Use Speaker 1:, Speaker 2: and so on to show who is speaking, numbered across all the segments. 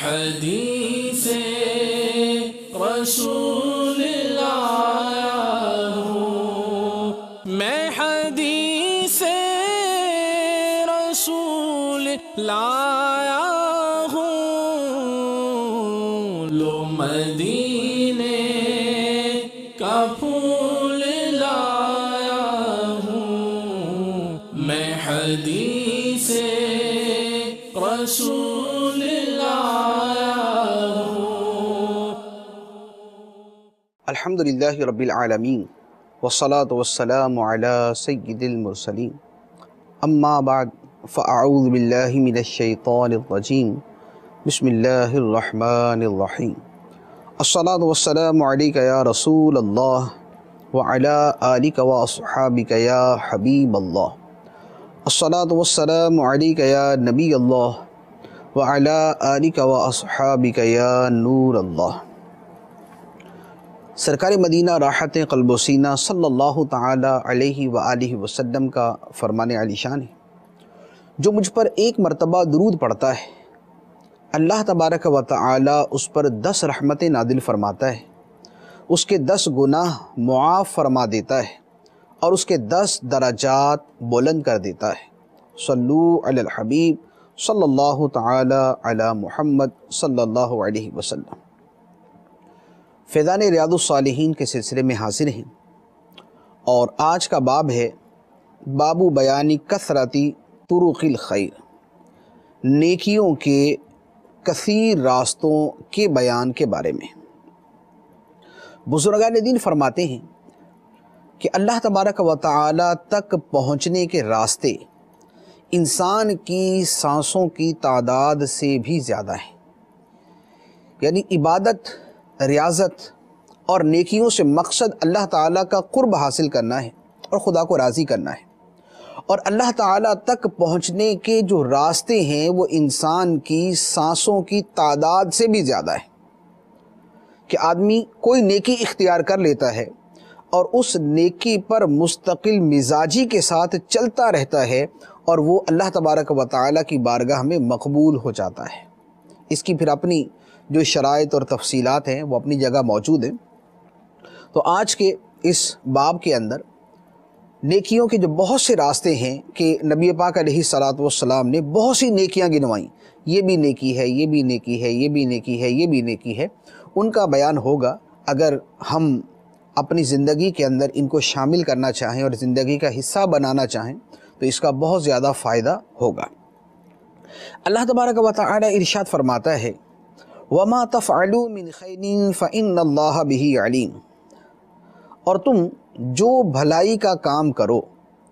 Speaker 1: حدیث رسول لایا ہوں، میں حدیث رسول لایا ہوں، لو مدینے کا پھول لایا ہوں، میں حدیث رسول لایا ہوں۔
Speaker 2: الحمدللہ رب العالمین والصلاة والسلام علی سید المرسلین، اما بعد فاعوذ باللہ من الشیطان الرجیم، بسم اللہ الرحمن الرحیم۔ الصلاة والسلام علیک یا رسول اللہ وعلی آلک واصحابک یا حبیب اللہ۔ الصلاة والسلام علیک یا نبی اللہ وعلی آلک واصحابک یا نور اللہ۔ سرکار مدینہ راحت قلب و سینہ صلی اللہ تعالی علیہ وآلہ وسلم کا فرمان علی شان ہے، جو مجھ پر ایک مرتبہ درود پڑھتا ہے اللہ تبارک و تعالی اس پر 10 رحمتیں نازل فرماتا ہے، اس کے 10 گناہ معاف فرما دیتا ہے اور اس کے 10 درجات بلند کر دیتا ہے۔ صلو علی الحبیب صلی اللہ تعالی علی محمد صلی اللہ علیہ وسلم۔ فیضان ریاض الصالحین کے سلسلے میں حاضر ہیں، اور آج کا باب ہے باب بیان کثرت طرق الخیر، نیکیوں کے کثیر راستوں کے بیان کے بارے میں۔ بزرگان دین فرماتے ہیں کہ اللہ تبارک و تعالی تک پہنچنے کے راستے انسان کی سانسوں کی تعداد سے بھی زیادہ ہیں، یعنی عبادت، ریاضت اور نیکیوں سے مقصد اللہ تعالیٰ کا قرب حاصل کرنا ہے اور خدا کو راضی کرنا ہے، اور اللہ تعالیٰ تک پہنچنے کے جو راستے ہیں وہ انسان کی سانسوں کی تعداد سے بھی زیادہ ہے، کہ آدمی کوئی نیکی اختیار کر لیتا ہے اور اس نیکی پر مستقل مزاجی کے ساتھ چلتا رہتا ہے، اور وہ اللہ تبارک و تعالیٰ کی بارگاہ میں مقبول ہو جاتا ہے۔ اس کی پھر اپنی جو شرائط اور تفصیلات ہیں وہ اپنی جگہ موجود ہیں۔ تو آج کے اس باب کے اندر نیکیوں کے جو بہت سے راستے ہیں کہ نبی پاک علیہ الصلاۃ والسلام نے بہت سی نیکیاں گنوائیں، یہ بھی نیکی ہے، یہ بھی نیکی ہے، یہ بھی نیکی ہے، یہ بھی نیکی ہے، ان کا بیان ہوگا۔ اگر ہم اپنی زندگی کے اندر ان کو شامل کرنا چاہیں اور زندگی کا حصہ بنانا چاہیں تو اس کا بہت زیادہ فائدہ ہوگا۔ اللہ تبارک و تعالی ارشاد فرماتا ہے وَمَا تَفْعَلُوا مِنْ خَيْرٍ فَإِنَّ اللَّهَ بِهِ عَلِيمٌ، اور تم جو بھلائی کا کام کرو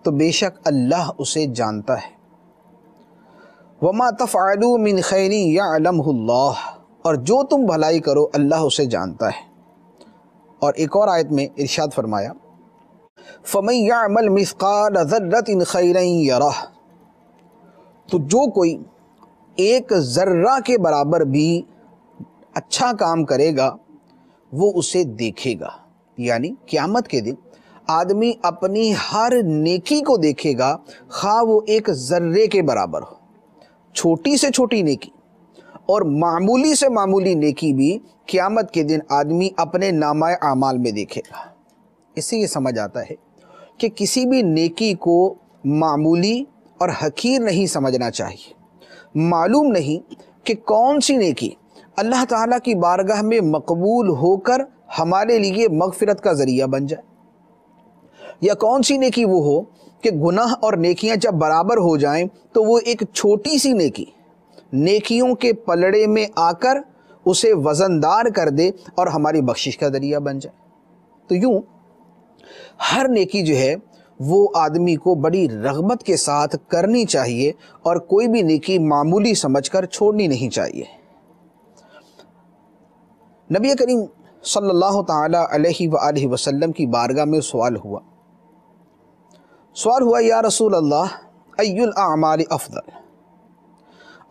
Speaker 2: تو بے شک اللہ اسے جانتا ہے۔ وَمَا تَفْعَلُوا مِنْ خَيْرٍ يَعْلَمْهُ اللَّهُ، اور جو تم بھلائی کرو اللہ اسے جانتا ہے۔ اور ایک اور آیت میں ارشاد فرمایا فَمَنْ يَعْمَلْ مِثْقَالَ ذَرَّةٍ خَيْرًا يَرَهُ، تو جو کوئی ایک ذرہ کے برابر بھی اچھا کام کرے گا وہ اسے دیکھے گا، یعنی قیامت کے دن آدمی اپنی ہر نیکی کو دیکھے گا، خواہ وہ ایک ذرے کے برابر ہو۔ چھوٹی سے چھوٹی نیکی اور معمولی سے معمولی نیکی بھی قیامت کے دن آدمی اپنے نامہ اعمال میں دیکھے گا۔ اس سے یہ سمجھ آتا ہے کہ کسی بھی نیکی کو معمولی اور حقیر نہیں سمجھنا چاہیے۔ معلوم نہیں کہ کون سی نیکی اللہ تعالیٰ کی بارگاہ میں مقبول ہو کر ہمارے لیے مغفرت کا ذریعہ بن جائے، یا کون سی نیکی وہ ہو کہ گناہ اور نیکیاں جب برابر ہو جائیں تو وہ ایک چھوٹی سی نیکی نیکیوں کے پلڑے میں آ کر اسے وزندار کر دے اور ہماری بخشش کا ذریعہ بن جائے۔ تو یوں ہر نیکی جو ہے وہ آدمی کو بڑی رغبت کے ساتھ کرنی چاہیے، اور کوئی بھی نیکی معمولی سمجھ کر چھوڑنی نہیں چاہیے۔ نبی کریم صلی اللہ تعالی علیہ وآلہ وسلم کی بارگاہ میں سوال ہوا یا رسول اللہ ای الاعمال افضل،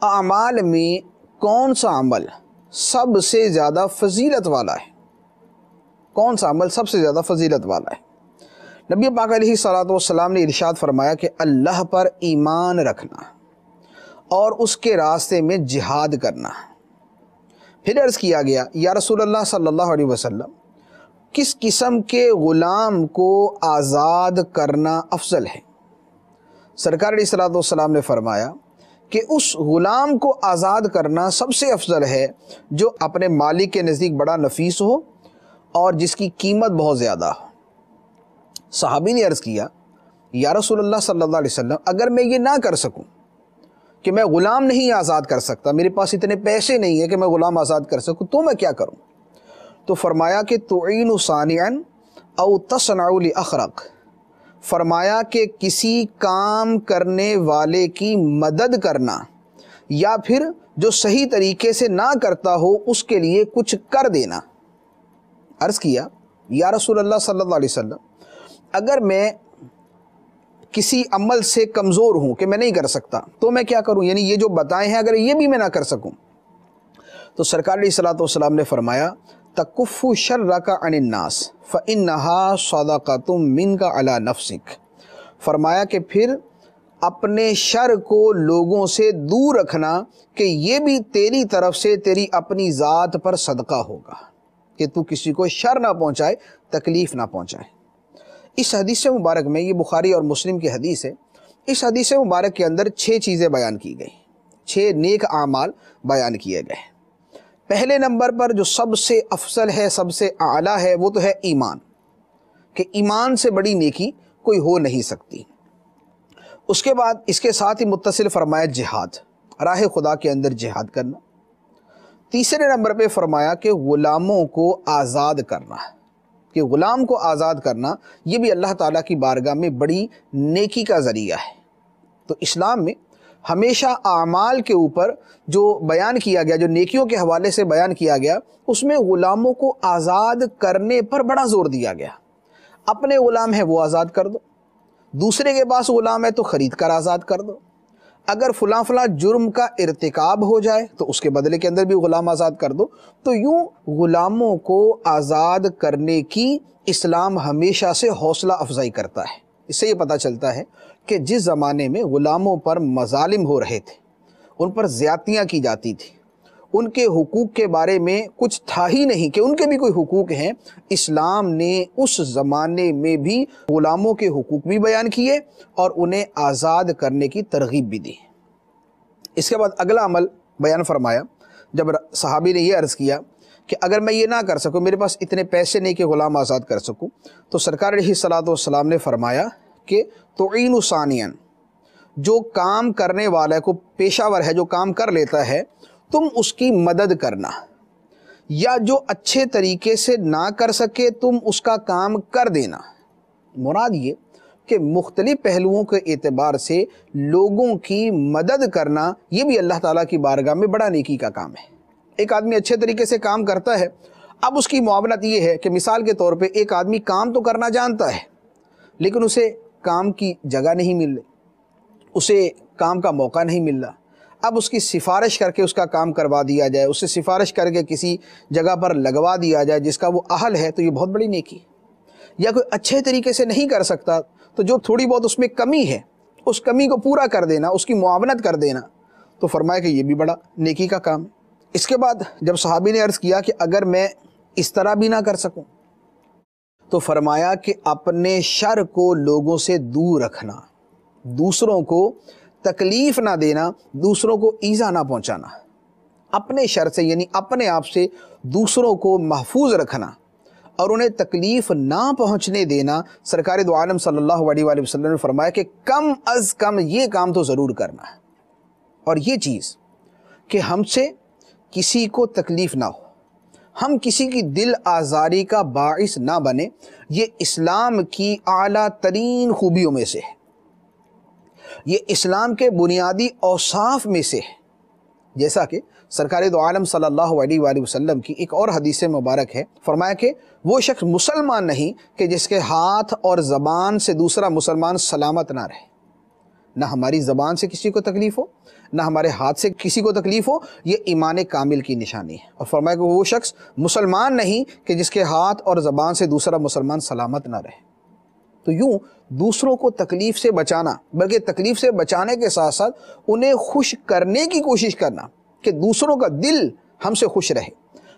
Speaker 2: اعمال میں کون سا عمل سب سے زیادہ فضیلت والا ہے؟ کون سا عمل سب سے زیادہ فضیلت والا ہے؟ نبی پاک علیہ السلام نے ارشاد فرمایا کہ اللہ پر ایمان رکھنا اور اس کے راستے میں جہاد کرنا۔ پھر عرض کیا گیا یا رسول اللہ صلی اللہ علیہ وسلم کس قسم کے غلام کو آزاد کرنا افضل ہے؟ سرکار علیہ الصلوۃ والسلام نے فرمایا کہ اس غلام کو آزاد کرنا سب سے افضل ہے جو اپنے مالک کے نزدیک بڑا نفیس ہو اور جس کی قیمت بہت زیادہ ہو۔ صحابی نے عرض کیا یا رسول اللہ صلی اللہ علیہ وسلم اگر میں یہ نہ کر سکوں کہ میں غلام نہیں آزاد کر سکتا، میرے پاس اتنے پیسے نہیں ہیں کہ میں غلام آزاد کر سکوں، تو میں کیا کروں؟ تو فرمایا کہ تعین صانعا او تصنع لاخرق، فرمایا کہ کسی کام کرنے والے کی مدد کرنا یا پھر جو صحیح طریقے سے نہ کرتا ہو اس کے لیے کچھ کر دینا۔ عرض کیا یا رسول اللہ صلی اللہ علیہ وسلم اگر میں کسی عمل سے کمزور ہوں کہ میں نہیں کر سکتا تو میں کیا کروں؟ یعنی یہ جو بتائے ہیں اگر یہ بھی میں نہ کر سکوں تو سرکار علیہ الصلوۃ والسلام نے فرمایا تکف شرک عن الناس فإنها صدقۃ منک علی نفسک، فرمایا کہ پھر اپنے شر کو لوگوں سے دور رکھنا کہ یہ بھی تیری طرف سے تیری اپنی ذات پر صدقہ ہوگا کہ تو کسی کو شر نہ پہنچائے، تکلیف نہ پہنچائے۔ اس حدیث مبارک میں، یہ بخاری اور مسلم کی حدیث ہے، اس حدیث مبارک کے اندر 6 چیزیں بیان کی گئی، 6 نیک اعمال بیان کیے گئے۔ پہلے نمبر پر جو سب سے افضل ہے، سب سے اعلیٰ ہے، وہ تو ہے ایمان، کہ ایمان سے بڑی نیکی کوئی ہو نہیں سکتی۔ اس کے بعد اس کے ساتھ ہی متصل فرمایا جہاد، راہ خدا کے اندر جہاد کرنا۔ تیسرے نمبر پہ فرمایا کہ غلاموں کو آزاد کرنا، کہ غلام کو آزاد کرنا یہ بھی اللہ تعالیٰ کی بارگاہ میں بڑی نیکی کا ذریعہ ہے۔ تو اسلام میں ہمیشہ اعمال کے اوپر جو بیان کیا گیا، جو نیکیوں کے حوالے سے بیان کیا گیا، اس میں غلاموں کو آزاد کرنے پر بڑا زور دیا گیا۔ اپنے غلام ہے وہ آزاد کر دو، دوسرے کے پاس غلام ہے تو خرید کر آزاد کر دو، اگر فلاں فلاں جرم کا ارتکاب ہو جائے تو اس کے بدلے کے اندر بھی غلام آزاد کر دو۔ تو یوں غلاموں کو آزاد کرنے کی اسلام ہمیشہ سے حوصلہ افزائی کرتا ہے۔ اس سے یہ پتہ چلتا ہے کہ جس زمانے میں غلاموں پر مظالم ہو رہے تھے، ان پر زیادتیاں کی جاتی تھی، ان کے حقوق کے بارے میں کچھ تھا ہی نہیں کہ ان کے بھی کوئی حقوق ہیں، اسلام نے اس زمانے میں بھی غلاموں کے حقوق بھی بیان کیے اور انہیں آزاد کرنے کی ترغیب بھی دی۔ اس کے بعد اگلا عمل بیان فرمایا، جب صحابی نے یہ عرض کیا کہ اگر میں یہ نہ کر سکوں، میرے پاس اتنے پیسے نہیں کہ غلام آزاد کر سکوں، تو سرکار علیہ الصلوۃ والسلام نے فرمایا کہ تعین ثانیاً، جو کام کرنے والا کو پیشہ ور ہے، جو کام کر لیتا ہے، تم اس کی مدد کرنا، یا جو اچھے طریقے سے نہ کر سکے تم اس کا کام کر دینا۔ مراد یہ کہ مختلف پہلوؤں کے اعتبار سے لوگوں کی مدد کرنا یہ بھی اللہ تعالیٰ کی بارگاہ میں بڑا نیکی کا کام ہے۔ ایک آدمی اچھے طریقے سے کام کرتا ہے، اب اس کی معاونت یہ ہے کہ مثال کے طور پہ ایک آدمی کام تو کرنا جانتا ہے لیکن اسے کام کی جگہ نہیں مل رہی، اسے کام کا موقع نہیں مل رہا، اب اس کی سفارش کر کے اس کا کام کروا دیا جائے، اسے سفارش کر کے کسی جگہ پر لگوا دیا جائے جس کا وہ اہل ہے، تو یہ بہت بڑی نیکی ہے۔ یا کوئی اچھے طریقے سے نہیں کر سکتا تو جو تھوڑی بہت اس میں کمی ہے اس کمی کو پورا کر دینا، اس کی معاونت کر دینا، تو فرمایا کہ یہ بھی بڑا نیکی کا کام ہے۔ اس کے بعد جب صحابی نے عرض کیا کہ اگر میں اس طرح بھی نہ کر سکوں تو فرمایا کہ اپنے شر کو لوگوں سے دور رکھنا، دوسروں کو تکلیف نہ دینا، دوسروں کو ایذا نہ پہنچانا، اپنے شر سے یعنی اپنے آپ سے دوسروں کو محفوظ رکھنا اور انہیں تکلیف نہ پہنچنے دینا۔ سرکار دو عالم صلی اللہ علیہ وآلہ وسلم نے فرمایا کہ کم از کم یہ کام تو ضرور کرنا ہے، اور یہ چیز کہ ہم سے کسی کو تکلیف نہ ہو، ہم کسی کی دل آزاری کا باعث نہ بنے، یہ اسلام کی اعلیٰ ترین خوبیوں میں سے ہے، یہ اسلام کے بنیادی اوصاف میں سے ہے۔ جیسا کہ سرکار دو عالم صلی اللہ علیہ وآلہ وسلم کی ایک اور حدیث مبارک ہے، فرمایا کہ وہ شخص مسلمان نہیں کہ جس کے ہاتھ اور زبان سے دوسرا مسلمان سلامت نہ رہے، نہ ہماری زبان سے کسی کو تکلیف ہو، نہ ہمارے ہاتھ سے کسی کو تکلیف ہو، یہ ایمان کامل کی نشانی ہے۔ اور فرمایا کہ وہ شخص مسلمان نہیں کہ جس کے ہاتھ اور زبان سے دوسرا مسلمان سلامت نہ رہے۔ تو یوں دوسروں کو تکلیف سے بچانا، بلکہ تکلیف سے بچانے کے ساتھ ساتھ انہیں خوش کرنے کی کوشش کرنا کہ دوسروں کا دل ہم سے خوش رہے۔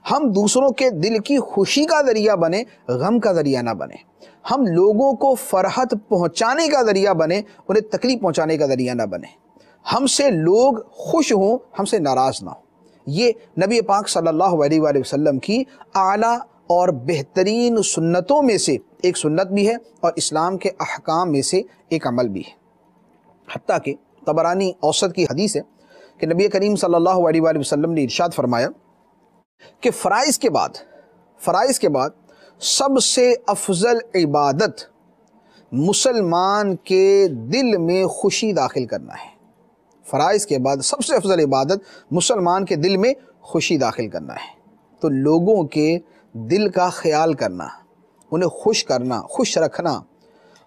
Speaker 2: ہم دوسروں کے دل کی خوشی کا ذریعہ بنے، غم کا ذریعہ نہ بنے۔ ہم لوگوں کو فرحت پہنچانے کا ذریعہ بنے، انہیں تکلیف پہنچانے کا ذریعہ نہ بنے۔ ہم سے لوگ خوش ہوں، ہم سے ناراض نہ ہوں۔ یہ نبی پاک صلی اللہ علیہ وآلہ وسلم کی اعلیٰ اور بہترین سنتوں میں سے ایک سنت بھی ہے، اور اسلام کے احکام میں سے ایک عمل بھی ہے۔ حتیٰ کہ طبرانی اوسط کی حدیث ہے کہ نبی کریم صلی اللہ علیہ وآلہ وسلم نے ارشاد فرمایا کہ فرائض کے بعد سب سے افضل عبادت مسلمان کے دل میں خوشی داخل کرنا ہے۔ فرائض کے بعد سب سے افضل عبادت مسلمان کے دل میں خوشی داخل کرنا ہے۔ تو لوگوں کے دل کا خیال کرنا، انہیں خوش کرنا، خوش رکھنا،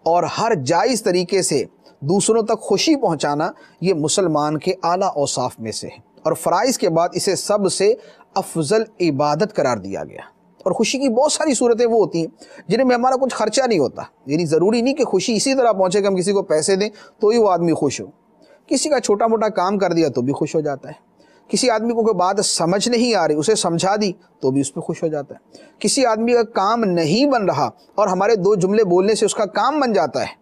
Speaker 2: اور ہر جائز طریقے سے دوسروں تک خوشی پہنچانا، یہ مسلمان کے اعلیٰ اوصاف میں سے ہے، اور فرائض کے بعد اسے سب سے افضل عبادت قرار دیا گیا۔ اور خوشی کی بہت ساری صورتیں وہ ہوتی ہیں جنہیں میں ہمارا کچھ خرچہ نہیں ہوتا، یعنی ضروری نہیں کہ خوشی اسی طرح پہنچے کہ ہم کسی کو پیسے دیں تو ہی وہ آدمی خوش ہو۔ کسی کا چھوٹا موٹا کام کر دیا تو بھی خوش ہو جاتا ہے، کسی آدمی کو کوئی بات سمجھ نہیں آ رہی اسے سمجھا دی تو بھی اس پہ خوش ہو جاتا ہے، کسی آدمی کا کام نہیں بن رہا اور ہمارے دو جملے بولنے سے اس کا کام بن جاتا ہے،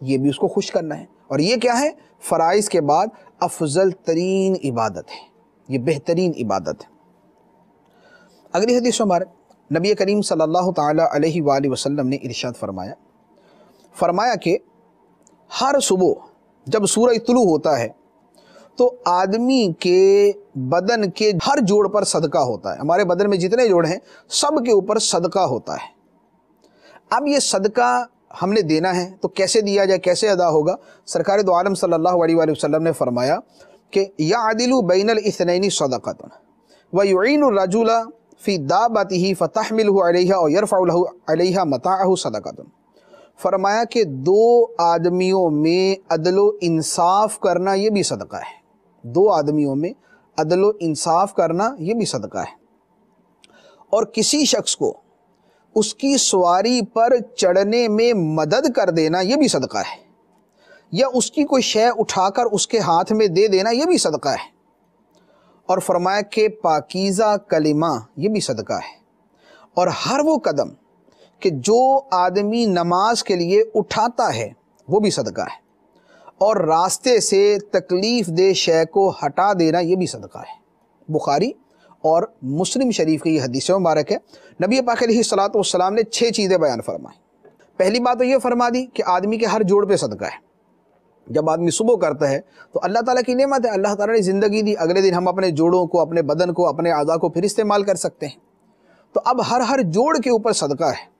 Speaker 2: یہ بھی اس کو خوش کرنا ہے۔ اور یہ کیا ہے؟ فرائض کے بعد افضل ترین عبادت ہے، یہ بہترین عبادت ہے۔ اگلی حدیث مبارک نبی کریم صلی اللہ تعالی علیہ وآلہ وسلم نے ارشاد فرمایا کہ ہر صبح جب سورج طلوع ہوتا ہے تو آدمی کے بدن کے ہر جوڑ پر صدقہ ہوتا ہے۔ ہمارے بدن میں جتنے جوڑ ہیں سب کے اوپر صدقہ ہوتا ہے۔ اب یہ صدقہ ہم نے دینا ہے تو کیسے دیا جائے، کیسے ادا ہوگا؟ سرکار دو عالم صلی اللہ علیہ وآلہ وسلم نے فرمایا کہ یعدل بین الاثنین صدقۃ ویعین الرجل فی دابتہ فتحملہ علیہا اور یرفع لہ علیہا متاعہ صدقۃ۔ فرمایا کہ دو آدمیوں میں عدل و انصاف کرنا یہ بھی صدقہ ہے، دو آدمیوں میں عدل و انصاف کرنا یہ بھی صدقہ ہے، اور کسی شخص کو اس کی سواری پر چڑھنے میں مدد کر دینا یہ بھی صدقہ ہے، یا اس کی کوئی شے اٹھا کر اس کے ہاتھ میں دے دینا یہ بھی صدقہ ہے۔ اور فرمایا کہ پاکیزہ کلمہ یہ بھی صدقہ ہے، اور ہر وہ قدم کہ جو آدمی نماز کے لیے اٹھاتا ہے وہ بھی صدقہ ہے، اور راستے سے تکلیف دہ شے کو ہٹا دینا یہ بھی صدقہ ہے۔ بخاری اور مسلم شریف کی یہ حدیث مبارک ہے۔ نبی پاک علیہ الصلوۃ والسلام نے 6 چیزیں بیان فرمائیں۔ پہلی بات تو یہ فرما دی کہ آدمی کے ہر جوڑ پہ صدقہ ہے۔ جب آدمی صبح کرتا ہے تو اللہ تعالیٰ کی نعمت ہے، اللہ تعالیٰ نے زندگی دی، اگلے دن ہم اپنے جوڑوں کو، اپنے بدن کو، اپنے اعضاء کو پھر استعمال کر سکتے ہیں۔ تو اب ہر جوڑ کے اوپر صدقہ ہے،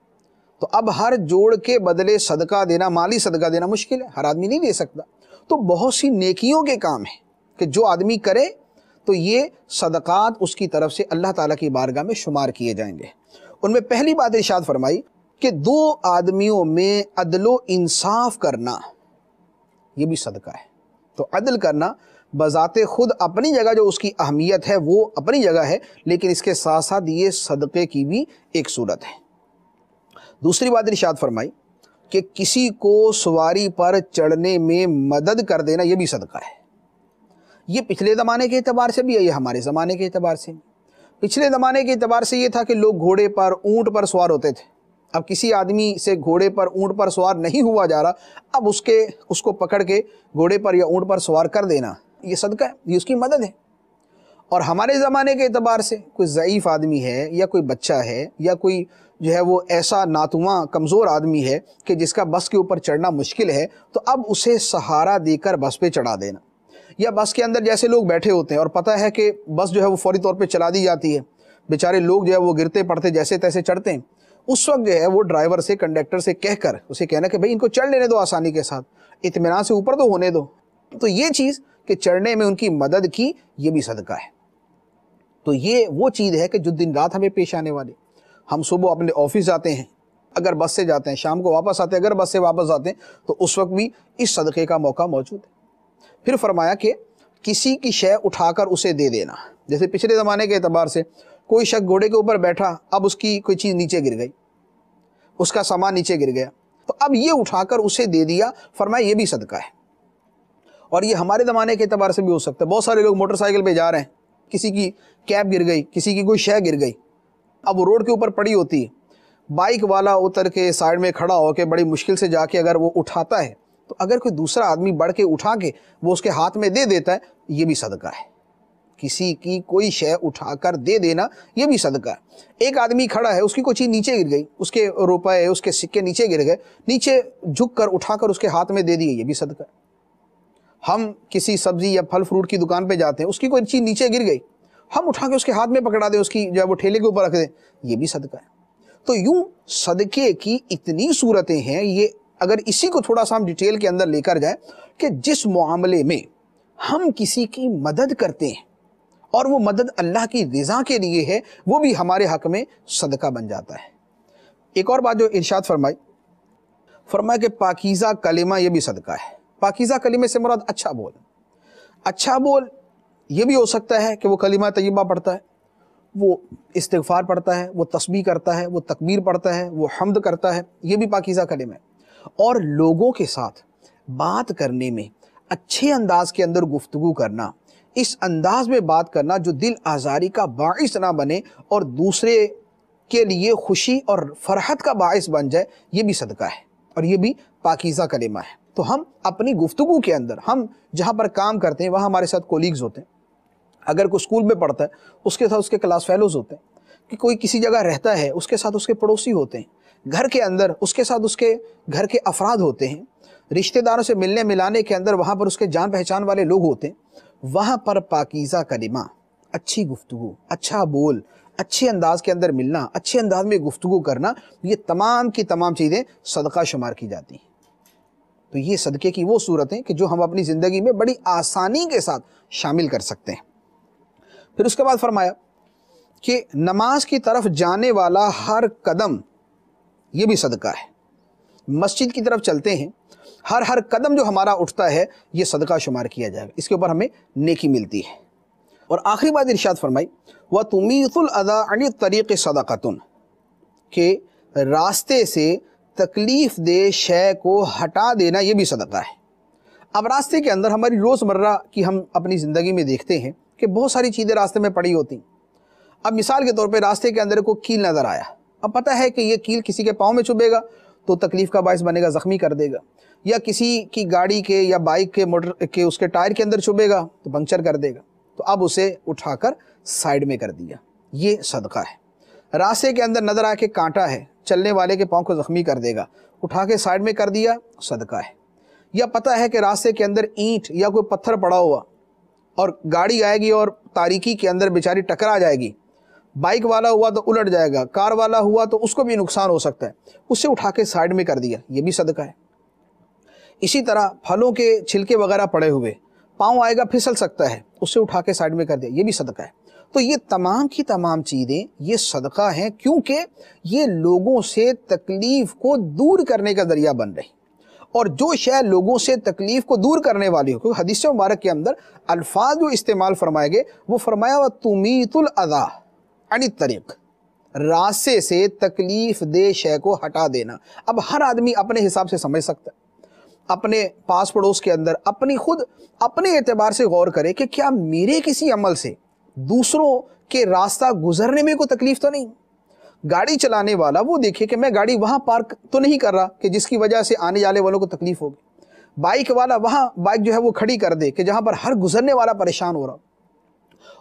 Speaker 2: تو اب ہر جوڑ کے بدلے صدقہ دینا، مالی صدقہ دینا مشکل ہے، ہر آدمی نہیں دے سکتا۔ تو بہت سی نیکیوں کے کام ہیں کہ جو آدمی کرے تو یہ صدقات اس کی طرف سے اللہ تعالیٰ کی بارگاہ میں شمار کیے جائیں گے۔ ان میں پہلی بات ارشاد فرمائی کہ دو آدمیوں میں عدل و انصاف کرنا یہ بھی صدقہ ہے۔ تو عدل کرنا بذات خود اپنی جگہ جو اس کی اہمیت ہے وہ اپنی جگہ ہے، لیکن اس کے ساتھ ساتھ یہ صدقے کی بھی ایک صورت ہے۔ دوسری بات ارشاد فرمائی کہ کسی کو سواری پر چڑھنے میں مدد کر دینا یہ بھی صدقہ ہے۔ یہ پچھلے زمانے کے اعتبار سے بھی ہے، یہ ہمارے زمانے کے اعتبار سے بھی۔ پچھلے زمانے کے اعتبار سے یہ تھا کہ لوگ گھوڑے پر، اونٹ پر سوار ہوتے تھے۔ اب کسی آدمی سے گھوڑے پر، اونٹ پر سوار نہیں ہوا جا رہا، اب اس کو پکڑ کے گھوڑے پر یا اونٹ پر سوار کر دینا یہ صدقہ ہے، یہ اس کی مدد ہے۔ اور ہمارے زمانے کے اعتبار سے کوئی ضعیف آدمی ہے یا کوئی بچہ ہے یا کوئی جو ہے وہ ایسا ناتواں کمزور آدمی ہے کہ جس کا بس کے اوپر چڑھنا مشکل ہے، تو اب اسے سہارا دے کر بس پہ چڑھا دینا۔ یا بس کے اندر جیسے لوگ بیٹھے ہوتے ہیں اور پتہ ہے کہ بس جو ہے وہ فوری طور پہ چلا دی جاتی ہے، بیچارے لوگ جو ہے وہ گرتے پڑتے جیسے تیسے چڑھتے ہیں، اس وقت جو ہے وہ ڈرائیور سے، کنڈکٹر سے کہہ کر اسے کہنا کہ بھئی ان کو چڑھ لینے دو آسانی کے ساتھ، اطمینان سے اوپر تو ہونے دو۔ تو یہ چیز کہ چڑھنے میں ان کی مدد کی یہ بھی صدقہ ہے۔ تو یہ وہ چیز ہے کہ جو دن رات ہمیں پیش آنے والی۔ ہم صبح اپنے آفس جاتے ہیں اگر بس سے جاتے ہیں، شام کو واپس آتے ہیں اگر بس سے واپس آتے ہیں، تو اس وقت بھی اس صدقے کا موقع موجود ہے۔ پھر فرمایا کہ کسی کی شے اٹھا کر اسے دے دینا، جیسے پچھلے زمانے کے اعتبار سے کوئی شخص گھوڑے کے اوپر بیٹھا، اب اس کی کوئی چیز نیچے گر گئی، اس کا سامان نیچے گر گیا، تو اب یہ اٹھا کر اسے دے دیا، فرمایا یہ بھی صدقہ ہے۔ اور یہ ہمارے زمانے کے اعتبار سے بھی ہو سکتا ہے۔ بہت سارے لوگ موٹر سائیکل پہ جا رہے ہیں، کسی کی کیپ گر گئی، کسی کی کوئی شے گر گئی، اب وہ روڈ کے اوپر پڑی ہوتی ہے، بائک والا اتر کے سائڈ میں کھڑا ہو کے بڑی مشکل سے جا کے اگر وہ اٹھاتا ہے، تو اگر کوئی دوسرا آدمی بڑھ کے اٹھا کے وہ اس کے ہاتھ میں دے دیتا ہے، یہ بھی صدقہ ہے۔ کسی کی کوئی شے اٹھا کر دے دینا یہ بھی صدقہ ہے۔ ایک آدمی کھڑا ہے، اس کی کوئی چیز نیچے گر گئی، اس کے روپے اس کے سکے نیچے گر گئے، نیچے جھک کر اٹھا کر اس کے ہاتھ میں دے دیے، یہ بھی صدقہ ہے۔ ہم کسی سبزی یا پھل فروٹ کی دکان پہ جاتے ہیں، اس کی کوئی چیز نیچے گر گئی، ہم اٹھا کے اس کے ہاتھ میں پکڑا دیں، اس کی جو ہے وہ ٹھیلے کے اوپر رکھ دیں، یہ بھی صدقہ ہے۔ تو یوں صدقے کی اتنی صورتیں ہیں، یہ اگر اسی کو تھوڑا سا ہم ڈیٹیل کے اندر لے کر جائیں کہ جس معاملے میں ہم کسی کی مدد کرتے ہیں اور وہ مدد اللہ کی رضا کے لیے ہے، وہ بھی ہمارے حق میں صدقہ بن جاتا ہے۔ ایک اور بات جو ارشاد فرمایا کہ پاکیزہ کلمہ یہ بھی صدقہ ہے۔ پاکیزہ کلمے سے مراد اچھا بول۔ اچھا بول یہ بھی ہو سکتا ہے کہ وہ کلمہ طیبہ پڑھتا ہے، وہ استغفار پڑھتا ہے، وہ تسبیح کرتا ہے، وہ تکبیر پڑھتا ہے، وہ حمد کرتا ہے، یہ بھی پاکیزہ کلمہ ہے۔ اور لوگوں کے ساتھ بات کرنے میں اچھے انداز کے اندر گفتگو کرنا، اس انداز میں بات کرنا جو دل آزاری کا باعث نہ بنے اور دوسرے کے لیے خوشی اور فرحت کا باعث بن جائے، یہ بھی صدقہ ہے اور یہ بھی پاکیزہ کلمہ ہے۔ تو ہم اپنی گفتگو کے اندر، ہم جہاں پر کام کرتے ہیں وہاں ہمارے ساتھ کولیگز ہوتے ہیں، اگر کوئی اسکول میں پڑھتا ہے اس کے ساتھ اس کے کلاس فیلوز ہوتے ہیں، کہ کوئی کسی جگہ رہتا ہے اس کے ساتھ اس کے پڑوسی ہوتے ہیں، گھر کے اندر اس کے ساتھ اس کے گھر کے افراد ہوتے ہیں، رشتہ داروں سے ملنے ملانے کے اندر وہاں پر اس کے جان پہچان والے لوگ ہوتے ہیں، وہاں پر پاکیزہ کلمہ، اچھی گفتگو، اچھا بول، اچھے انداز کے اندر ملنا، اچھے انداز میں گفتگو کرنا، یہ تمام کی تمام چیزیں صدقہ شمار کی جاتی ہیں۔ تو یہ صدقے کی وہ صورتیں کہ جو ہم اپنی زندگی میں بڑی آسانی کے ساتھ شامل کر سکتے ہیں۔ پھر اس کے بعد فرمایا کہ نماز کی طرف جانے والا ہر قدم یہ بھی صدقہ ہے۔ مسجد کی طرف چلتے ہیں، ہر قدم جو ہمارا اٹھتا ہے یہ صدقہ شمار کیا جائے گا، اس کے اوپر ہمیں نیکی ملتی ہے۔ اور آخری بات ارشاد فرمائی وَتُمِيطُ الْأَذَىٰ عَنِ الطَّرِيقِ صَدَقَةٌ، کہ راستے سے تکلیف دہ شے کو ہٹا دینا یہ بھی صدقہ ہے۔ اب راستے کے اندر ہماری روزمرہ کی ہم اپنی زندگی میں دیکھتے ہیں کہ بہت ساری چیزیں راستے میں پڑی ہوتی ہیں۔ اب مثال کے طور پہ راستے کے اندر کوئی کیل نظر آیا، اب پتہ ہے کہ یہ کیل کسی کے پاؤں میں چبھے گا تو تکلیف کا باعث بنے گا، زخمی کر دے گا، یا کسی کی گاڑی کے یا بائک کے موٹر کے اس کے ٹائر کے اندر چبھے گا تو پنکچر کر دے گا، تو اب اسے اٹھا کر سائیڈ میں کر دیا، یہ صدقہ ہے۔ راستے کے اندر نظر آیا کہ کانٹا ہے، چلنے والے کے پاؤں کو زخمی کر دے گا، اٹھا کے سائیڈ میں کر دیا، صدقہ ہے۔ یا پتہ ہے کہ راستے کے اندر اینٹ یا کوئی پتھر پڑا ہوا اور گاڑی آئے گی اور تاریکی کے اندر بیچاری ٹکرا جائے گی، بائک والا ہوا تو الٹ جائے گا، کار والا ہوا تو اس کو بھی نقصان ہو سکتا ہے، اسے اٹھا کے سائیڈ میں کر دیا، یہ بھی صدقہ ہے۔ اسی طرح پھلوں کے چھلکے وغیرہ پڑے ہوئے، پاؤں آئے گا پھسل سکتا ہے، اسے اٹھا کے سائیڈ میں کر دیا، یہ بھی صدقہ ہے۔ تو یہ تمام کی تمام چیزیں یہ صدقہ ہیں، کیونکہ یہ لوگوں سے تکلیف کو دور کرنے کا ذریعہ بن رہی، اور جو شے لوگوں سے تکلیف کو دور کرنے والی ہو، کیونکہ حدیث مبارک کے اندر الفاظ جو استعمال فرمائے گئے وہ فرمایا وَتُمِيطُ الْأَذَىٰ عَنِ الطَّرِيقِ، راستے سے تکلیف دہ شے کو ہٹا دینا۔ اب ہر آدمی اپنے حساب سے سمجھ سکتا ہے، اپنے پاس پڑوس کے اندر خود اپنے اعتبار سے غور کرے کہ کیا میرے کسی عمل سے دوسروں کے راستہ گزرنے میں کوئی تکلیف تو نہیں۔ گاڑی چلانے والا وہ دیکھے کہ میں گاڑی وہاں پارک تو نہیں کر رہا کہ جس کی وجہ سے آنے جانے والوں کو تکلیف ہوگی، بائک والا وہاں بائک جو ہے وہ کھڑی کر دے کہ جہاں پر ہر گزرنے والا پریشان ہو رہا،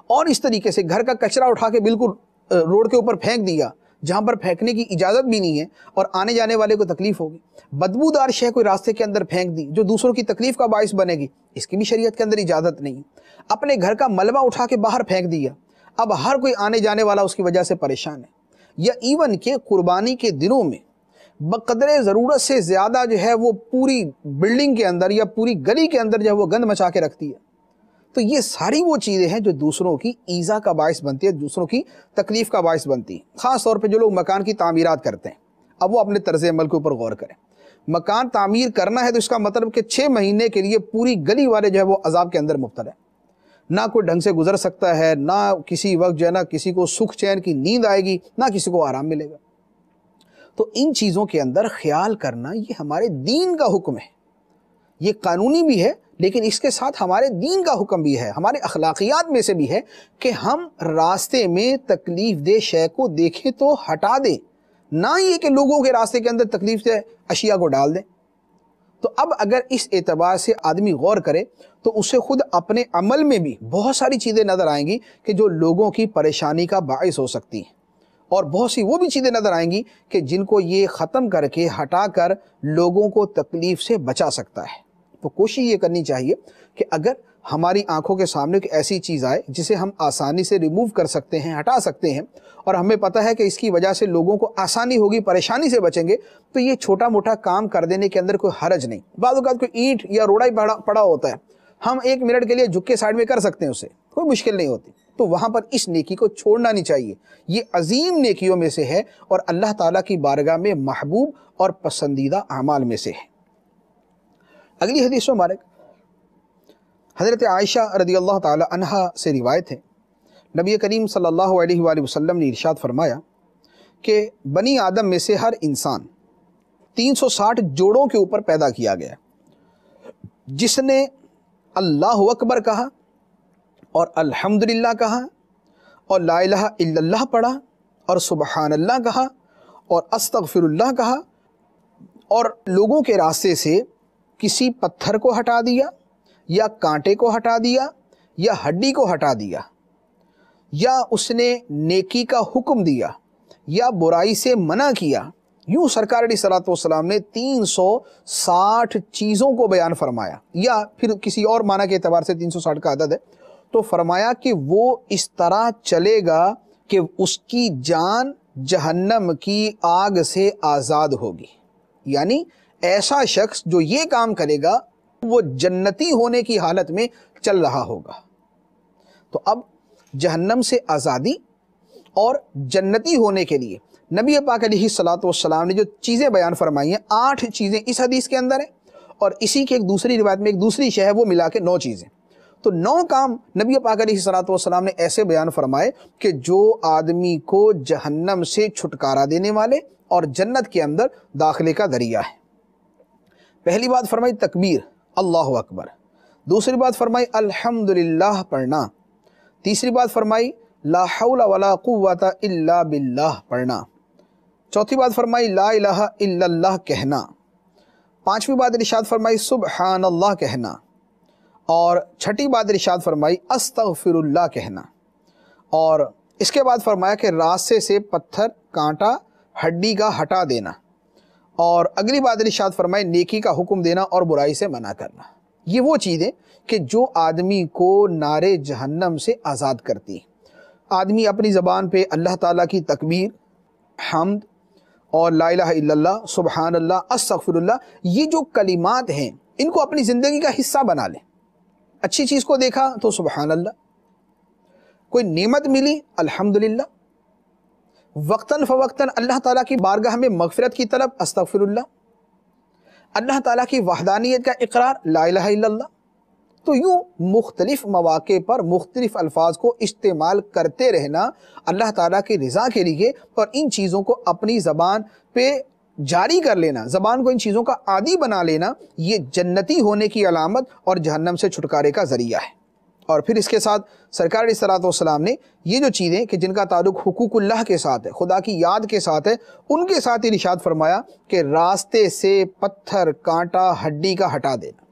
Speaker 2: اور اس طریقے سے گھر کا کچرا اٹھا کے بالکل روڈ کے اوپر پھینک دیا جہاں پر پھینکنے کی اجازت بھی نہیں ہے اور آنے جانے والے کو تکلیف ہوگی، بدبودار شے کوئی راستے کے اندر پھینک دی جو دوسروں کی تکلیف کا باعث بنے گی، اس کی بھی شریعت کے اندر اجازت نہیں۔ اپنے گھر کا ملبہ اٹھا کے باہر پھینک دیا، اب ہر کوئی آنے جانے والا اس کی وجہ سے پریشان ہے۔ یا ایون کہ قربانی کے دنوں میں بقدر ضرورت سے زیادہ جو ہے وہ پوری بلڈنگ کے اندر یا پوری گلی کے اندر جو ہے وہ گند مچا کے رکھتی ہے، تو یہ ساری وہ چیزیں ہیں جو دوسروں کی ایذا کا باعث بنتی ہے، دوسروں کی تکلیف کا باعث بنتی ہیں۔ خاص طور پہ جو لوگ مکان کی تعمیرات کرتے ہیں، اب وہ اپنے طرز عمل کے اوپر غور کریں۔ مکان تعمیر کرنا ہے تو اس کا مطلب کہ 6 مہینے کے لیے پوری گلی والے جو ہے وہ عذاب کے اندر مبتلا ہے، نہ کوئی ڈھنگ سے گزر سکتا ہے، نہ کسی وقت جو ہے نا کسی کو سکھ چین کی نیند آئے گی، نہ کسی کو آرام ملے گا۔ تو ان چیزوں کے اندر خیال کرنا یہ ہمارے دین کا حکم ہے، یہ قانونی بھی ہے لیکن اس کے ساتھ ہمارے دین کا حکم بھی ہے، ہمارے اخلاقیات میں سے بھی ہے کہ ہم راستے میں تکلیف دہ شے کو دیکھیں تو ہٹا دیں، نہ یہ کہ لوگوں کے راستے کے اندر تکلیف دہ اشیاء کو ڈال دیں۔ تو اب اگر اس اعتبار سے آدمی غور کرے تو اسے خود اپنے عمل میں بھی بہت ساری چیزیں نظر آئیں گی کہ جو لوگوں کی پریشانی کا باعث ہو سکتی ہیں، اور بہت سی وہ بھی چیزیں نظر آئیں گی کہ جن کو یہ ختم کر کے ہٹا کر لوگوں کو تکلیف سے بچا سکتا ہے۔ تو کوشش یہ کرنی چاہیے کہ اگر ہماری آنکھوں کے سامنے کوئی ایسی چیز آئے جسے ہم آسانی سے ریموو کر سکتے ہیں، ہٹا سکتے ہیں، اور ہمیں پتہ ہے کہ اس کی وجہ سے لوگوں کو آسانی ہوگی، پریشانی سے بچیں گے، تو یہ چھوٹا موٹا کام کر دینے کے اندر کوئی حرج نہیں۔ بعض اوقات کوئی اینٹ یا روڑا ہی پڑا ہوتا ہے، ہم 1 منٹ کے لیے جھک کے سائڈ میں کر سکتے ہیں، اسے کوئی مشکل نہیں ہوتی، تو وہاں پر اس نیکی کو چھوڑنا نہیں چاہیے۔ یہ عظیم نیکیوں میں سے ہے اور اللہ تعالیٰ کی بارگاہ میں محبوب اور پسندیدہ اعمال میں سے ہے۔ اگلی حدیث مبارک حضرت عائشہ رضی اللہ تعالی عنہا سے روایت ہے، نبی کریم صلی اللہ علیہ وآلہ وسلم نے ارشاد فرمایا کہ بنی آدم میں سے ہر انسان 360 جوڑوں کے اوپر پیدا کیا گیا، جس نے اللہ اکبر کہا اور الحمدللہ کہا اور لا الہ الا اللہ پڑھا اور سبحان اللہ کہا اور استغفر اللہ کہا، اور لوگوں کے راستے سے کسی پتھر کو ہٹا دیا یا کانٹے کو ہٹا دیا یا ہڈی کو ہٹا دیا، یا اس نے نیکی کا حکم دیا یا برائی سے منع کیا، یوں سرکار علیہ الصلوۃ والسلام نے 360 چیزوں کو بیان فرمایا، یا پھر کسی اور معنی کے اعتبار سے 360 کا عدد ہے، تو فرمایا کہ وہ اس طرح چلے گا کہ اس کی جان جہنم کی آگ سے آزاد ہوگی۔ یعنی ایسا شخص جو یہ کام کرے گا وہ جنتی ہونے کی حالت میں چل رہا ہوگا۔ تو اب جہنم سے آزادی اور جنتی ہونے کے لیے نبی پاک علیہ الصلوۃ والسلام نے جو چیزیں بیان فرمائی ہیں، 8 چیزیں اس حدیث کے اندر ہیں، اور اسی کی ایک دوسری روایت میں ایک دوسری شے ہے، وہ ملا کے 9 چیزیں۔ تو 9 کام نبی پاک علیہ الصلوۃ والسلام نے ایسے بیان فرمائے کہ جو آدمی کو جہنم سے چھٹکارا دینے والے اور جنت کے اندر داخلے کا ذریعہ ہے۔ پہلی بات فرمائی تکبیر، اللہ اکبر۔ دوسری بات فرمائی الحمدللہ پڑھنا۔ تیسری بات فرمائی لا حول ولا قوت الا باللہ پڑھنا۔ چوتھی بات فرمائی لا الہ الا اللہ کہنا۔ پانچویں بات ارشاد فرمائی سبحان اللہ کہنا، اور چھٹی بات ارشاد فرمائی استغفر اللہ کہنا، اور اس کے بعد فرمایا کہ راستے سے پتھر کانٹا ہڈی کا ہٹا دینا، اور اگلی بات ارشاد فرمائی نیکی کا حکم دینا اور برائی سے منع کرنا۔ یہ وہ چیزیں کہ جو آدمی کو نارے جہنم سے آزاد کرتی ہیں۔ آدمی اپنی زبان پہ اللہ تعالیٰ کی تکبیر، حمد اور لا الہ الا اللہ، سبحان اللہ، استغفر اللہ، یہ جو کلمات ہیں ان کو اپنی زندگی کا حصہ بنا لیں۔ اچھی چیز کو دیکھا تو سبحان اللہ، کوئی نعمت ملی الحمدللہ، وقتاً فوقتاً اللہ تعالیٰ کی بارگاہ میں مغفرت کی طلب استغفر اللہ، اللہ تعالیٰ کی وحدانیت کا اقرار لا الہ الا اللہ۔ تو یوں مختلف مواقع پر مختلف الفاظ کو استعمال کرتے رہنا اللہ تعالیٰ کی رضا کے لیے، اور ان چیزوں کو اپنی زبان پہ جاری کر لینا، زبان کو ان چیزوں کا عادی بنا لینا، یہ جنتی ہونے کی علامت اور جہنم سے چھٹکارے کا ذریعہ ہے۔ اور پھر اس کے ساتھ سرکار علیہ الصلوۃ والسلام نے یہ جو چیزیں کہ جن کا تعلق حقوق اللہ کے ساتھ ہے، خدا کی یاد کے ساتھ ہے، ان کے ساتھ ارشاد فرمایا کہ راستے سے پتھر کانٹا ہڈی کا ہٹا دینا۔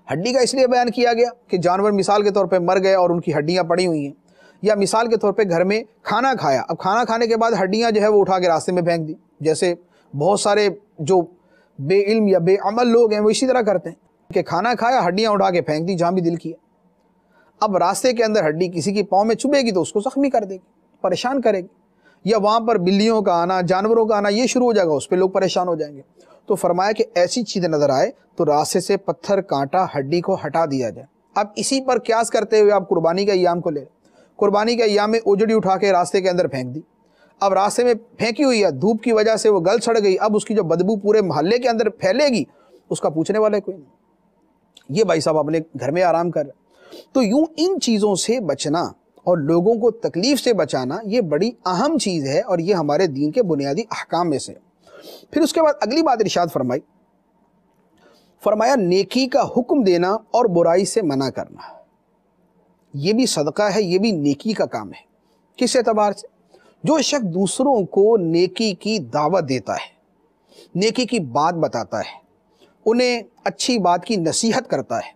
Speaker 2: ہڈی کا اس لیے بیان کیا گیا کہ جانور مثال کے طور پہ مر گئے اور ان کی ہڈیاں پڑی ہوئی ہیں، یا مثال کے طور پہ گھر میں کھانا کھایا، اب کھانا کھانے کے بعد ہڈیاں جو ہے وہ اٹھا کے راستے میں پھینک دی، جیسے بہت سارے جو بے علم یا بے عمل لوگ ہیں وہ اسی طرح کرتے ہیں کہ کھانا کھایا ہڈیاں اٹھا کے پھینک دی جہاں بھی دل کیا۔ اب راستے کے اندر ہڈی کسی کی پاؤں میں چبھے گی تو اس کو زخمی کر دے گی، پریشان کرے گی، یا وہاں پر بلیوں کا آنا، جانوروں کا آنا یہ شروع ہو جائے گا، اس پہ لوگ پریشان ہو جائیں گے۔ تو فرمایا کہ ایسی چیزیں نظر آئے تو راستے سے پتھر کانٹا ہڈی کو ہٹا دیا جائے۔ اب اسی پر قیاس کرتے ہوئے آپ قربانی کے ایام کو لے، قربانی کے ایام میں اجڑی اٹھا کے راستے کے اندر پھینک دی، اب راستے میں پھینکی ہوئی ہے، دھوپ کی وجہ سے وہ گل سڑ گئی، اب اس کی جو بدبو پورے محلے کے اندر پھیلے گی، اس کا پوچھنے والا کوئی نہیں، یہ بھائی صاحب اپنے گھر میں آرام کر رہے۔ تو یوں ان چیزوں سے بچنا اور لوگوں کو تکلیف سے بچانا یہ بڑی اہم چیز ہے، اور یہ ہمارے دین کے بنیادی احکام میں سے۔ پھر اس کے بعد اگلی بات ارشاد فرمائی فرمایا نیکی کا حکم دینا اور برائی سے منع کرنا، یہ بھی صدقہ ہے، یہ بھی نیکی کا کام ہے۔ کس اعتبار سے؟ جو شخص دوسروں کو نیکی کی دعوت دیتا ہے، نیکی کی بات بتاتا ہے، انہیں اچھی بات کی نصیحت کرتا ہے،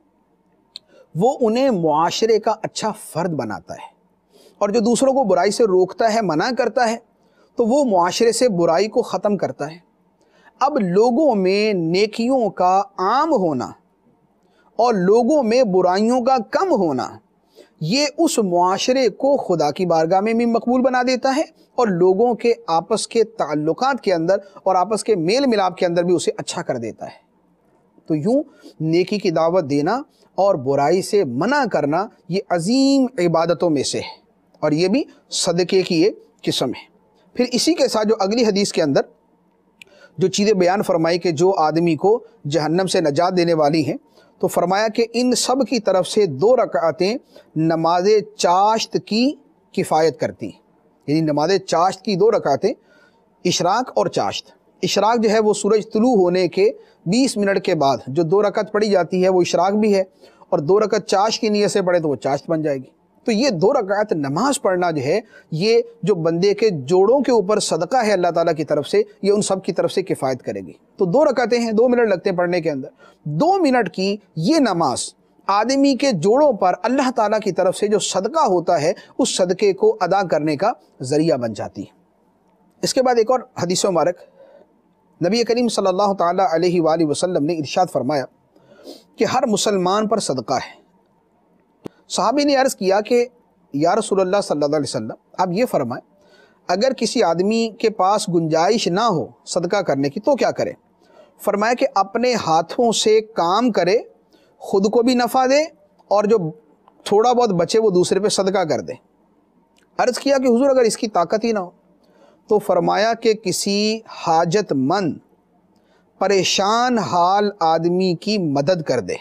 Speaker 2: وہ انہیں معاشرے کا اچھا فرد بناتا ہے، اور جو دوسروں کو برائی سے روکتا ہے، منع کرتا ہے، تو وہ معاشرے سے برائی کو ختم کرتا ہے۔ اب لوگوں میں نیکیوں کا عام ہونا اور لوگوں میں برائیوں کا کم ہونا، یہ اس معاشرے کو خدا کی بارگاہ میں بھی مقبول بنا دیتا ہے، اور لوگوں کے آپس کے تعلقات کے اندر اور آپس کے میل ملاپ کے اندر بھی اسے اچھا کر دیتا ہے۔ تو یوں نیکی کی دعوت دینا اور برائی سے منع کرنا یہ عظیم عبادتوں میں سے ہے، اور یہ بھی صدقے کی ایک قسم ہے۔ پھر اسی کے ساتھ جو اگلی حدیث کے اندر جو چیزیں بیان فرمائی کہ جو آدمی کو جہنم سے نجات دینے والی ہیں، تو فرمایا کہ ان سب کی طرف سے 2 رکعتیں نماز چاشت کی کفایت کرتی ہیں، یعنی نماز چاشت کی 2 رکعتیں، اشراق اور چاشت۔ اشراق جو ہے وہ سورج طلوع ہونے کے 20 منٹ کے بعد جو 2 رکعت پڑھی جاتی ہے وہ اشراق بھی ہے، اور 2 رکعت چاشت کی نیت سے پڑھے تو وہ چاشت بن جائے گی۔ تو یہ 2 رکعت نماز پڑھنا جو ہے، یہ جو بندے کے جوڑوں کے اوپر صدقہ ہے اللہ تعالیٰ کی طرف سے، یہ ان سب کی طرف سے کفایت کرے گی۔ تو 2 رکعتیں ہیں، 2 منٹ لگتے ہیں پڑھنے کے اندر، 2 منٹ کی یہ نماز آدمی کے جوڑوں پر اللہ تعالیٰ کی طرف سے جو صدقہ ہوتا ہے، اس صدقے کو ادا کرنے کا ذریعہ بن جاتی ہے۔ اس کے بعد ایک اور حدیث مبارک، نبی کریم صلی اللہ تعالیٰ علیہ وآلہ وسلم نے ارشاد فرمایا کہ ہر مسلمان پر صدقہ ہے۔ صحابی نے عرض کیا کہ یا رسول اللہ صلی اللہ علیہ وسلم، آپ یہ فرمائیں اگر کسی آدمی کے پاس گنجائش نہ ہو صدقہ کرنے کی تو کیا کرے؟ فرمایا کہ اپنے ہاتھوں سے کام کرے، خود کو بھی نفع دے، اور جو تھوڑا بہت بچے وہ دوسرے پہ صدقہ کر دے۔ عرض کیا کہ حضور اگر اس کی طاقت ہی نہ ہو؟ تو فرمایا کہ کسی حاجت مند پریشان حال آدمی کی مدد کر دے۔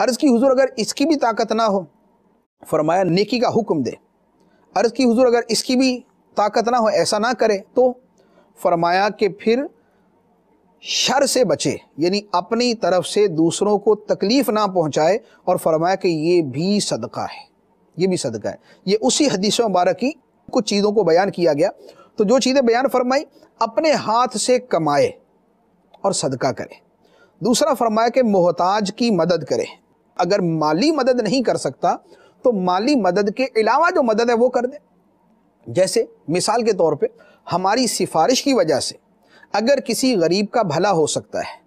Speaker 2: عرض کی حضور اگر اس کی بھی طاقت نہ ہو؟ فرمایا نیکی کا حکم دے۔ عرض کی حضور اگر اس کی بھی طاقت نہ ہو، ایسا نہ کرے تو؟ فرمایا کہ پھر شر سے بچے، یعنی اپنی طرف سے دوسروں کو تکلیف نہ پہنچائے، اور فرمایا کہ یہ بھی صدقہ ہے، یہ بھی صدقہ ہے۔ یہ اسی حدیث مبارک کی کچھ چیزوں کو بیان کیا گیا۔ تو جو چیزیں بیان فرمائی، اپنے ہاتھ سے کمائے اور صدقہ کرے۔ دوسرا فرمایا کہ محتاج کی مدد کرے، اگر مالی مدد نہیں کر سکتا تو مالی مدد کے علاوہ جو مدد ہے وہ کر دے۔ جیسے مثال کے طور پہ ہماری سفارش کی وجہ سے اگر کسی غریب کا بھلا ہو سکتا ہے،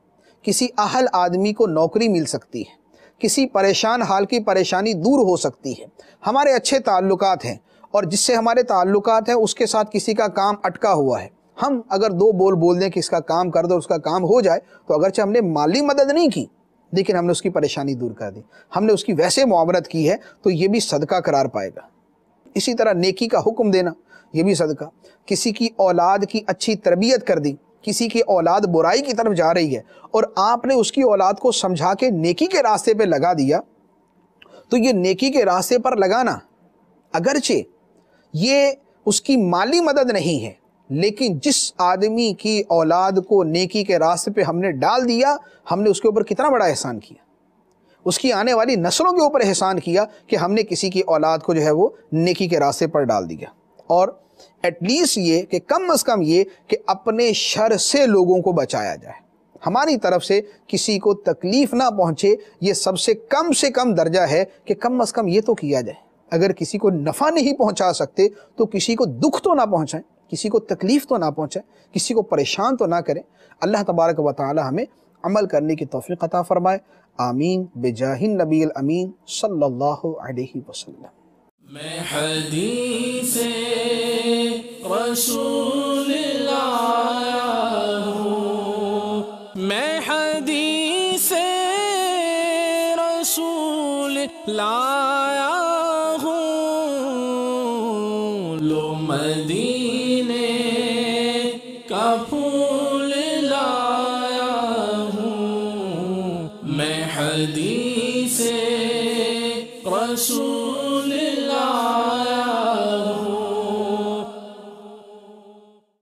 Speaker 2: کسی اہل آدمی کو نوکری مل سکتی ہے، کسی پریشان حال کی پریشانی دور ہو سکتی ہے، ہمارے اچھے تعلقات ہیں اور جس سے ہمارے تعلقات ہیں اس کے ساتھ کسی کا کام اٹکا ہوا ہے، ہم اگر 2 بول دیں کہ اس کا کام کر دو، اس کا کام ہو جائے، تو اگرچہ ہم نے مالی مدد نہیں کی لیکن ہم نے اس کی پریشانی دور کر دی، ہم نے اس کی ویسے معاملت کی ہے، تو یہ بھی صدقہ قرار پائے گا۔ اسی طرح نیکی کا حکم دینا، یہ بھی صدقہ۔ کسی کی اولاد کی اچھی تربیت کر دی، کسی کی اولاد برائی کی طرف جا رہی ہے اور آپ نے اس کی اولاد کو سمجھا کے نیکی کے راستے پہ لگا دیا، تو یہ نیکی کے راستے پر لگانا اگرچہ یہ اس کی مالی مدد نہیں ہے، لیکن جس آدمی کی اولاد کو نیکی کے راستے پہ ہم نے ڈال دیا، ہم نے اس کے اوپر کتنا بڑا احسان کیا، اس کی آنے والی نسلوں کے اوپر احسان کیا کہ ہم نے کسی کی اولاد کو جو ہے وہ نیکی کے راستے پر ڈال دیا۔ اور ایٹ لیسٹ یہ کہ کم از کم یہ کہ اپنے شر سے لوگوں کو بچایا جائے، ہماری طرف سے کسی کو تکلیف نہ پہنچے، یہ سب سے کم درجہ ہے کہ کم از کم یہ تو کیا جائے۔ اگر کسی کو نفع نہیں پہنچا سکتے تو کسی کو دکھ تو نہ پہنچائیں، کسی کو تکلیف تو نہ پہنچائیں، کسی کو پریشان تو نہ کریں۔ اللہ تبارک و تعالی ہمیں عمل کرنے کی توفیق عطا فرمائے، آمین بجاہ النبی الامین صلی اللہ علیہ وسلم۔
Speaker 1: میں حدیث رسول اللہ ہوں، میں حدیث رسول لایا ہوں، لو مدینے کا پھول لایا ہوں، میں حدیث رسول